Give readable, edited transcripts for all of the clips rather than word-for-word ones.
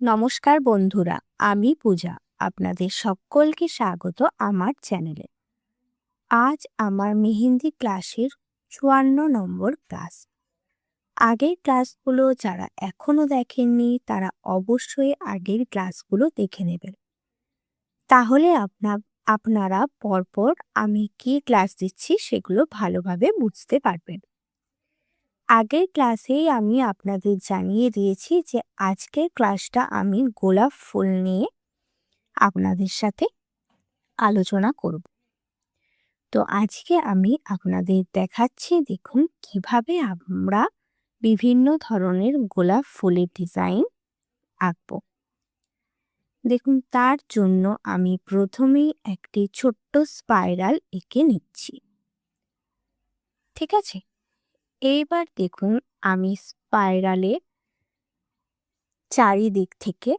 নমস্কার বন্ধুরা, আমি পূজা। আপনাদের সকলকে স্বাগত আমার চ্যানেলে। আজ আমার মেহেন্দি ক্লাসের ৫৪ নম্বর ক্লাস। আগের ক্লাসগুলো যারা এখনো দেখেননি তারা অবশ্যই আগের ক্লাসগুলো দেখে নেবেন। তাহলে আপনারা পরপর আমি কি ক্লাস দিচ্ছি সেগুলো ভালোভাবে বুঝতে পারবেন। আগের ক্লাসেই আমি আপনাদের জানিয়ে দিয়েছি যে আজকের ক্লাসটা আমি গোলাপ ফুল নিয়ে আপনাদের সাথে আলোচনা করব। তো আজকে আমি আপনাদের দেখাচ্ছি, দেখুন কিভাবে আমরা বিভিন্ন ধরনের গোলাপ ফুলের ডিজাইন আঁকবো। দেখুন, তার জন্য আমি প্রথমেই একটি ছোট্ট স্পাইরাল এঁকে নিচ্ছি। ঠিক আছে, এইবার দেখুন আমি স্পাইরালে চারিদিক থেকে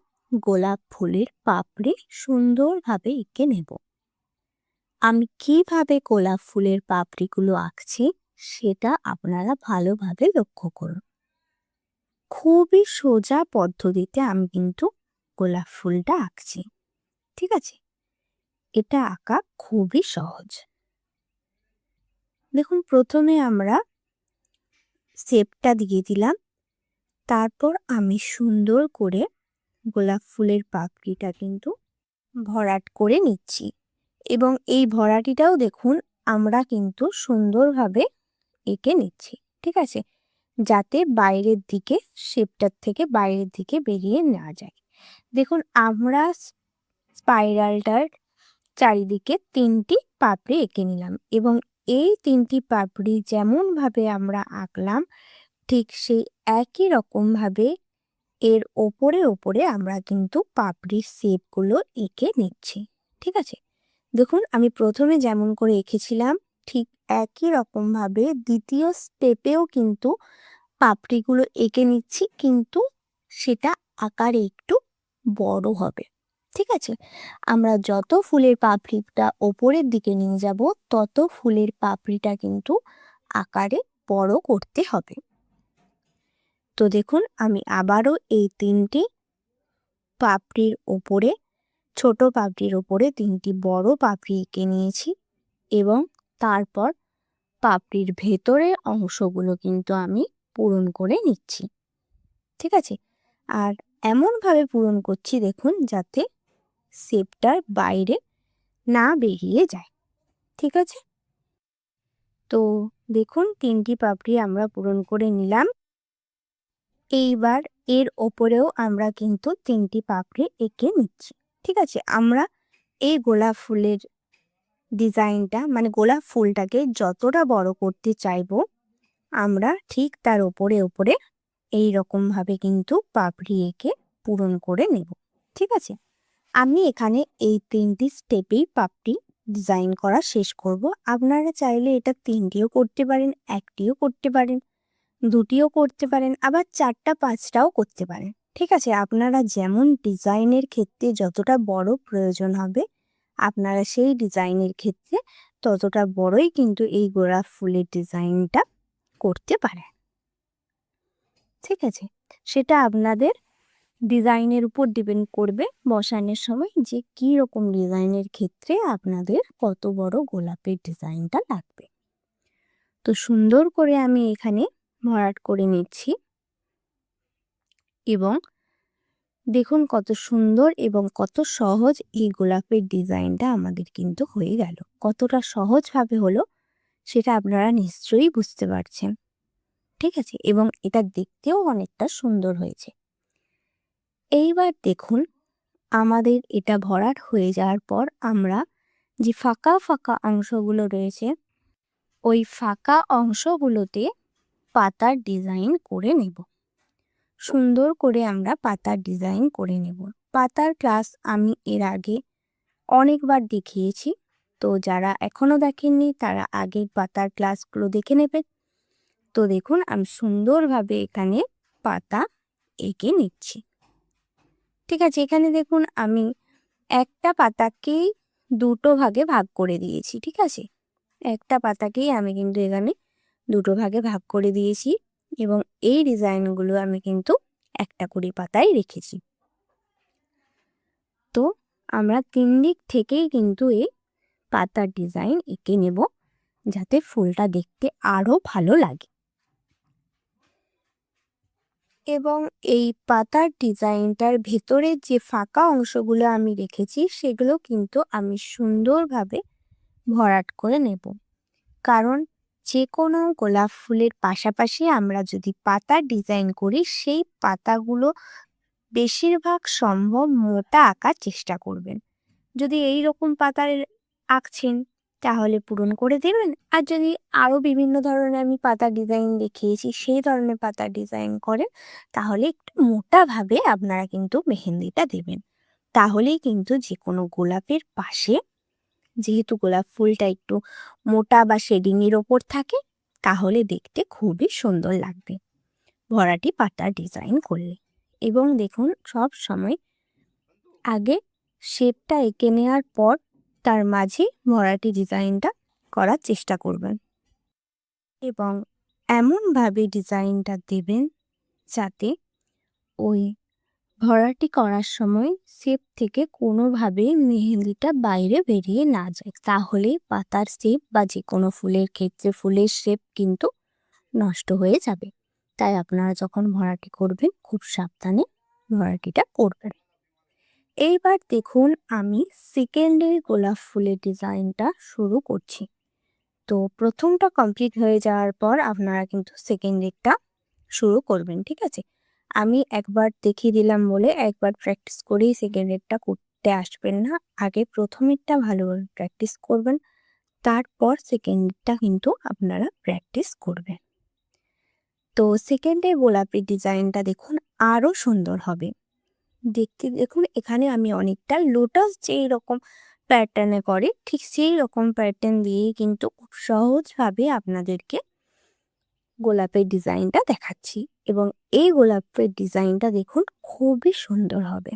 গোলাপ ফুলের পাপড়ি সুন্দরভাবে এঁকে নেব। আমি কিভাবে গোলাপ ফুলের পাপড়িগুলো আঁকছি সেটা আপনারা ভালোভাবে লক্ষ্য করুন। খুবই সোজা পদ্ধতিতে আমি কিন্তু গোলাপ ফুলটা আঁকছি। ঠিক আছে, এটা আঁকা খুবই সহজ। দেখুন, প্রথমে আমরা শেপটা দিয়ে দিলাম, তারপর আমি সুন্দর করে গোলাপ ফুলের পাপড়িটা কিন্তু ভরাট করে নিচ্ছি। এবং এই ভরাটিটাও দেখুন আমরা কিন্তু সুন্দরভাবে এঁকে নিচ্ছি। ঠিক আছে, যাতে বাইরের দিকে শেপটার থেকে বাইরের দিকে বেরিয়ে না যায়। দেখুন, আমরা স্পাইরালটার চারিদিকে ৩টি পাপড়ি এঁকে নিলাম এবং এই ৩টি পাপড়ি যেমনভাবে আমরা আঁকলাম ঠিক সেই একই রকমভাবে এর ওপরে ওপরে আমরা কিন্তু পাপড়ির শেপগুলো এঁকে নিচ্ছি। ঠিক আছে, দেখুন আমি প্রথমে যেমন করে এঁকেছিলাম ঠিক একই রকমভাবে দ্বিতীয় স্টেপেও কিন্তু পাপড়িগুলো এঁকে নিচ্ছি, কিন্তু সেটা আকারে একটু বড় হবে। ঠিক আছে, আমরা যত ফুলের পাপড়িটা ওপরের দিকে নিয়ে যাব তত ফুলের পাপড়িটা কিন্তু আকারে বড় করতে হবে। তো দেখুন আমি আবারও এই ৩টি পাপড়ির ওপরে, ছোট পাপড়ির ওপরে ৩টি বড় পাপড়ি এঁকে নিয়েছি এবং তারপর পাপড়ির ভেতরের অংশগুলো কিন্তু আমি পূরণ করে নিচ্ছি। ঠিক আছে, আর এমনভাবে পূরণ করছি দেখুন যাতে শেপটার বাইরে না বেরিয়ে যায়। ঠিক আছে, তো দেখুন ৩টি পাপড়ি আমরা পূরণ করে নিলাম। এইবার এর ওপরেও আমরা কিন্তু ৩টি পাপড়ি এঁকে নিচ্ছি। ঠিক আছে, আমরা এই গোলাপ ফুলের ডিজাইনটা মানে গোলাপ ফুলটাকে যতটা বড় করতে চাইবো আমরা ঠিক তার ওপরে ওপরে এই রকমভাবে কিন্তু পাপড়ি এঁকে পূরণ করে নেব। ঠিক আছে, আমি এখানে এই ৩টি স্টেপেই পাপড়ি ডিজাইন করা শেষ করব। আপনারা চাইলে এটা ৩টিও করতে পারেন, ১টিও করতে পারেন, ২টিও করতে পারেন, আবার ৪টা ৫টাও করতে পারেন। ঠিক আছে, আপনারা যেমন ডিজাইনের ক্ষেত্রে যতটা বড় প্রয়োজন হবে আপনারা সেই ডিজাইনের ক্ষেত্রে ততটা বড়ই কিন্তু এই গোলাপ ফুলের ডিজাইনটা করতে পারেন। ঠিক আছে, সেটা আপনাদের ডিজাইনের উপর ডিপেন্ড করবে বসানোর সময় যে কি রকম ডিজাইনের ক্ষেত্রে আপনাদের কত বড় গোলাপের ডিজাইনটা লাগবে। তো সুন্দর করে আমি এখানে ভরাট করে নিচ্ছি এবং দেখুন কত সুন্দর এবং কত সহজ এই গোলাপের ডিজাইনটা আমাদের কিন্তু হয়ে গেল। কতটা সহজভাবে হলো সেটা আপনারা নিশ্চয়ই বুঝতে পারছেন। ঠিক আছে, এবং এটা দেখতেও অনেকটা সুন্দর হয়েছে। এইবার দেখুন আমাদের এটা ভরাট হয়ে যাওয়ার পর আমরা যে ফাঁকা ফাঁকা অংশগুলো রয়েছে ওই ফাঁকা অংশগুলোতে পাতার ডিজাইন করে নেব। সুন্দর করে আমরা পাতার ডিজাইন করে নেব। পাতার ক্লাস আমি এর আগে অনেকবার দেখিয়েছি, তো যারা এখনো দেখেননি তারা আগের পাতার ক্লাসগুলো দেখে নেবেন। তো দেখুন আমি সুন্দরভাবে এখানে পাতা এঁকে নিচ্ছি। ঠিক আছে, এখানে দেখুন আমি একটা পাতাকেই দুটো ভাগে ভাগ করে দিয়েছি। ঠিক আছে, একটা পাতাকেই আমি কিন্তু এখানে দুটো ভাগে ভাগ করে দিয়েছি এবং এই ডিজাইনগুলো আমি কিন্তু একটা করে পাতায় রেখেছি। আমরা 3 দিক থেকেই কিন্তু এই পাতার ডিজাইন এঁকে নেব, যাতে ফুলটা দেখতে আরো ভালো লাগে। এবং এই পাতার ডিজাইনটার ভেতরের যে ফাঁকা অংশগুলো আমি রেখেছি সেগুলো কিন্তু আমি সুন্দরভাবে ভরাট করে নেব। কারণ যে কোনো গোলাপ ফুলের পাশাপাশি আমরা যদি পাতার ডিজাইন করি, সেই পাতাগুলো বেশিরভাগ সম্ভব মোটা আঁকার চেষ্টা করবেন। যদি এই রকম পাতার আঁকছেন তাহলে পূরণ করে দেবেন, আর যদি আরও বিভিন্ন ধরনের আমি পাতার ডিজাইন দেখিয়েছি সেই ধরনের পাতার ডিজাইন করেন তাহলে একটু মোটাভাবে আপনারা কিন্তু মেহেন্দিটা দেবেন। তাহলেই কিন্তু যে কোনো গোলাপের পাশে, যেহেতু গোলাপ ফুলটা একটু মোটা বা শেডিংয়ের ওপর থাকে, তাহলে দেখতে খুবই সুন্দর লাগবে ভরাটি পাতার ডিজাইন করলে। এবং দেখুন, সব সময় আগে শেপটা এঁকে নেওয়ার পর তার মাঝে ভরাটি ডিজাইনটা করার চেষ্টা করবেন এবং এমনভাবে ডিজাইনটা দেবেন যাতে ওই ভরাটি করার সময় শেপ থেকে কোনোভাবেই মেহেন্দিটা বাইরে বেরিয়ে না যায়। তাহলে পাতার শেপ বা যে কোনো ফুলের ক্ষেত্রে ফুলের শেপ কিন্তু নষ্ট হয়ে যাবে। তাই আপনারা যখন ভরাটি করবেন খুব সাবধানে ভরাটিটা করবেন। এইবার দেখুন, আমি সেকেন্ডের গোলাপ ফুলের ডিজাইনটা শুরু করছি। তো প্রথমটা কমপ্লিট হয়ে যাওয়ার পর আপনারা কিন্তু সেকেন্ডেরটা শুরু করবেন, ঠিক আছে? আমি একবার দেখিয়ে দিলাম বলে একবার প্র্যাকটিস করেই সেকেন্ডেরটা করতে আসবেন না। আগে প্রথমেরটা ভালোভাবে প্র্যাকটিস করবেন, তারপর সেকেন্ডেরটা কিন্তু আপনারা প্র্যাকটিস করবেন। তো সেকেন্ডের গোলাপের ডিজাইনটা দেখুন আরও সুন্দর হবে দেখতে। দেখুন, এখানে আমি অনেকটা লোটাস যেই রকম প্যাটার্নে করে ঠিক সেই রকম প্যাটার্ন দিয়েই কিন্তু খুব সহজভাবে আপনাদেরকে গোলাপের ডিজাইনটা দেখাচ্ছি। এবং এই গোলাপের ডিজাইনটা দেখুন খুবই সুন্দর হবে।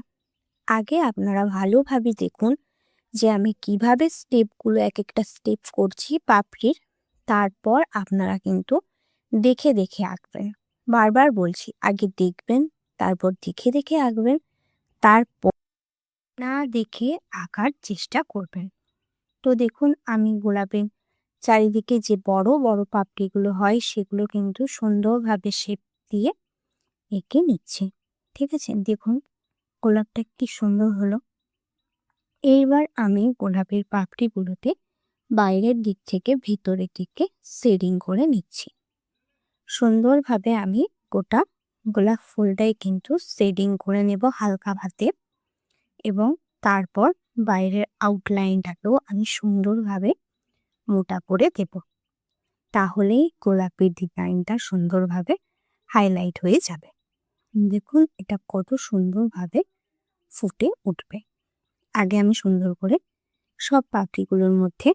আগে আপনারা ভালোভাবে দেখুন যে আমি কিভাবে স্টেপগুলো এক একটা স্টেপ করছি পাপড়ির, তারপর আপনারা কিন্তু দেখে দেখে আঁকবেন। বারবার বলছি, আগে দেখবেন, তারপর দেখে দেখে আঁকবেন, তারপর না দেখে আঁকার চেষ্টা করবেন। তো দেখুন, আমি গোলাপের চারিদিকে যে বড় বড় পাপড়িগুলো হয় সেগুলো কিন্তু সুন্দরভাবে শেপ দিয়ে এঁকে নিচ্ছি, ঠিক আছে? দেখুন গোলাপটা কি সুন্দর হলো। এইবার আমি গোলাপের পাপড়িগুলোতে বাইরের দিক থেকে ভিতরের দিকে শেডিং করে নিচ্ছি। সুন্দরভাবে আমি গোটা গোলাপ ফুলটাই কিন্তু শেডিং করে নেব হালকা ভাতে, এবং তারপর বাইরের আউটলাইনটাকেও আমি সুন্দরভাবে মোটা করে দেব। তাহলেই গোলাপের ডিজাইনটা সুন্দরভাবে হাইলাইট হয়ে যাবে। দেখুন এটা কত সুন্দরভাবে ফুটে উঠবে। আগে আমি সুন্দর করে সব পাপড়িগুলোর মধ্যে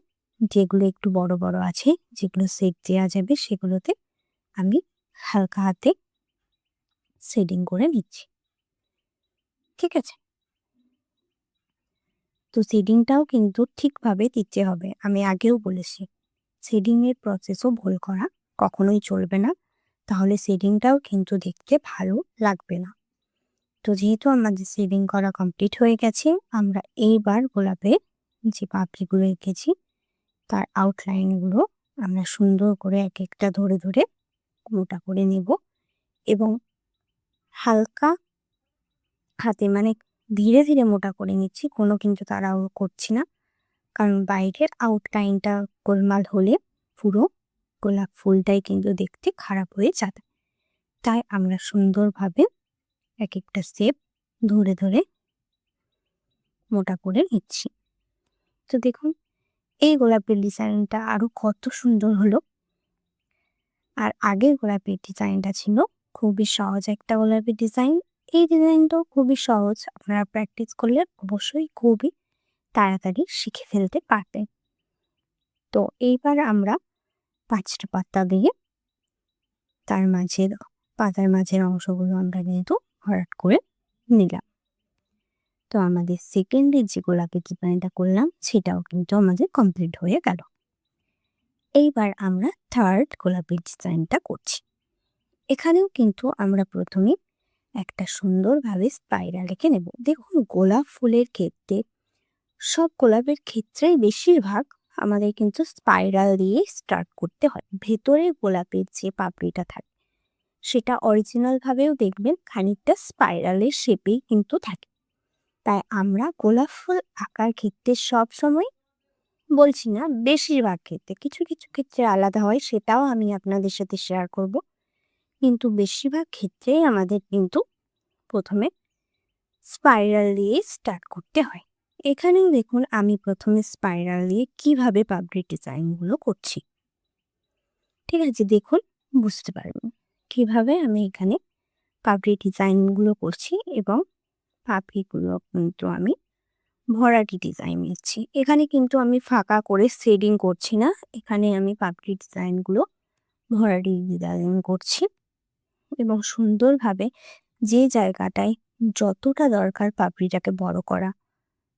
যেগুলো একটু বড় বড় আছে, যেগুলো শেড দেওয়া যাবে, সেগুলোতে আমি হালকা হাতে শেডিং করে নিচ্ছি, ঠিক আছে? তো শেডিংটাও কিন্তু ঠিকভাবে দিতে হবে। আমি আগেও বলেছি, শেডিংয়ের প্রসেসও ভুল করা কখনোই চলবে না, তাহলে শেডিংটাও কিন্তু দেখতে ভালো লাগবে না। তো যেহেতু আমাদের শেডিং করা কমপ্লিট হয়ে গেছে, আমরা এইবার গোলাপের যে পাপড়িগুলো এঁকেছি তার আউটলাইনগুলো আমরা সুন্দর করে এক একটা ধরে ধরে মোটা করে নেব এবং হালকা হাতে, মানে ধীরে ধীরে মোটা করে নিচ্ছি, কোনো কিন্তু তাড়াহুড়ো করছি না। কারণ বাইরের আউটলাইনটা গোলমাল হলে পুরো গোলাপ ফুলটাই কিন্তু দেখতে খারাপ হয়ে যাবে। তাই আমরা সুন্দরভাবে এক একটা শেপ ধরে ধরে মোটা করে নিচ্ছি। তো দেখুন এই গোলাপের ডিজাইনটা আরো কত সুন্দর হলো। আর আগের গোলাপের ডিজাইনটা ছিল খুবই সহজ একটা গোলাপের ডিজাইন। এই ডিজাইনটাও খুবই সহজ, আপনারা প্র্যাকটিস করলে অবশ্যই খুবই তাড়াতাড়ি শিখে ফেলতে পারবেন। তো এইবার আমরা 5টা পাতা দিয়ে তার মাঝের পাতার মাঝের অংশগুলো আমরা কিন্তু ভরাট করে নিলাম। তো আমাদের সেকেন্ডের যে গোলাপের ডিজাইনটা করলাম সেটাও কিন্তু আমাদের কমপ্লিট হয়ে গেল। এইবার আমরা থার্ড গোলাপের ডিজাইনটা করছি। এখানেও কিন্তু আমরা প্রথমে একটা সুন্দরভাবে স্পাইরাল এঁকে নেব। দেখুন গোলাপ ফুলের ক্ষেত্রে সব গোলাপের ক্ষেত্রেই বেশিরভাগ আমাদের কিন্তু স্পাইরাল দিয়ে স্টার্ট করতে হয়। ভেতরে গোলাপের যে পাপড়িটা থাকে সেটা অরিজিনাল ভাবেও দেখবেন খানিকটা স্পাইরালের শেপেই কিন্তু থাকে। তাই আমরা গোলাপ ফুল আঁকার ক্ষেত্রে সবসময়, বলছি না বেশিরভাগ ক্ষেত্রে, কিছু কিছু ক্ষেত্রে আলাদা হয়, সেটাও আমি আপনাদের সাথে শেয়ার করব, কিন্তু বেশিরভাগ ক্ষেত্রেই আমাদের কিন্তু প্রথমে স্পাইরাল দিয়ে স্টার্ট করতে হয়। এখানেও দেখুন আমি প্রথমে স্পাইরাল দিয়ে কিভাবে পাপড়ি ডিজাইনগুলো করছি। ঠিক আছে, দেখুন বুঝতে পারবেন কিভাবে আমি এখানে পাপড়ি ডিজাইনগুলো করছি এবং পাপড়িগুলো কিন্তু আমি ভরাটি ডিজাইন নিচ্ছি। এখানে কিন্তু আমি ফাঁকা করে শেডিং করছি না, এখানে আমি পাপড়ি ডিজাইনগুলো ভরাটি ডিজাইন করছি এবং সুন্দরভাবে যে জায়গাটায় যতটা দরকার পাপড়িটাকে বড় করা,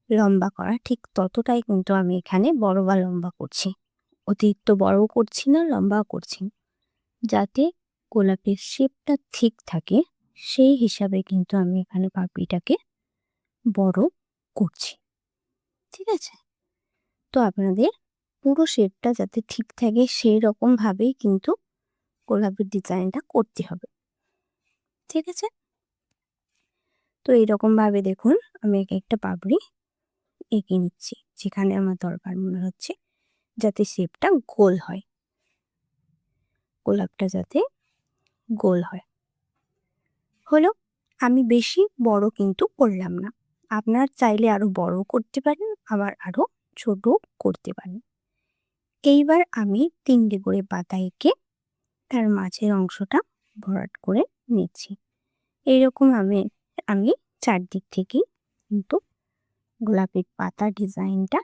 লম্বা করা, ঠিক ততটাই কিন্তু আমি এখানে বড় বা লম্বা করছি। অতিরিক্ত বড়ও করছি না, লম্বাও করছি না, যাতে গোলাপের শেপটা ঠিক থাকে সেই হিসাবে কিন্তু আমি এখানে পাপড়িটাকে বড় করছি। ঠিক আছে, তো আপনাদের পুরো শেপটা যাতে ঠিক থাকে সেই রকমভাবেই কিন্তু গোলাপের ডিজাইনটা করতে হবে। ঠিক আছে, তো এইরকমভাবে দেখুন আমি এক একটা পাপড়ি এঁকে নিচ্ছি, যেখানে আমার দরকার মনে হচ্ছে যাতে শেপটা গোল হয়, গোলাপটা যাতে গোল হয়। হলো, আমি বেশি বড় কিন্তু করলাম না, আপনার চাইলে আরো বড় করতে পারেন, আবার আরো ছোট করতে পারেন। এইবার আমি 3টে করে পাতা এঁকে তার মাঝের অংশটা ভরাট করে নিচ্ছি। এইরকম আমি চারদিক থেকেই কিন্তু গোলাপের পাতা ডিজাইনটা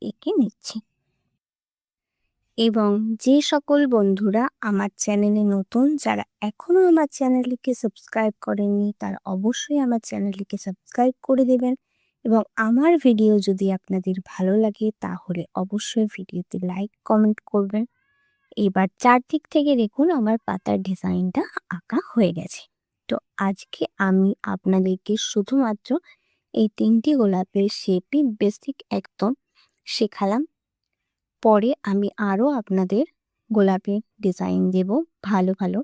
এঁকে নিচ্ছি। এবং যে সকল বন্ধুরা আমার চ্যানেলে নতুন, যারা এখনও আমার চ্যানেলটিকে সাবস্ক্রাইব করেননি, তারা অবশ্যই আমার চ্যানেলটিকে সাবস্ক্রাইব করে দেবেন এবং আমার ভিডিও যদি আপনাদের ভালো লাগে তাহলে অবশ্যই ভিডিওতে লাইক কমেন্ট করবেন। এবার চারদিক থেকে দেখুন আমার পাতার ডিজাইনটা আঁকা হয়ে গেছে। তো আজকে আমি আপনাদেরকে শুধুমাত্র এই 3টি গোলাপের শেপই বেসিক একদম শেখালাম। পরে আমি আরও আপনাদের গোলাপের ডিজাইন দেব ভালো ভালো।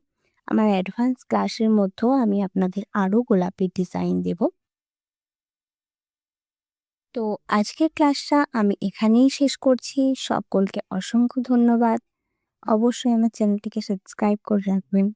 আমার অ্যাডভান্স ক্লাসের মধ্যেও আমি আপনাদের আরও গোলাপের ডিজাইন দেব। তো আজকের ক্লাসটা আমি এখানেই শেষ করছি। সকলকে অসংখ্য ধন্যবাদ। অবশ্যই আমার চ্যানেলটিকে সাবস্ক্রাইব করে রাখবেন।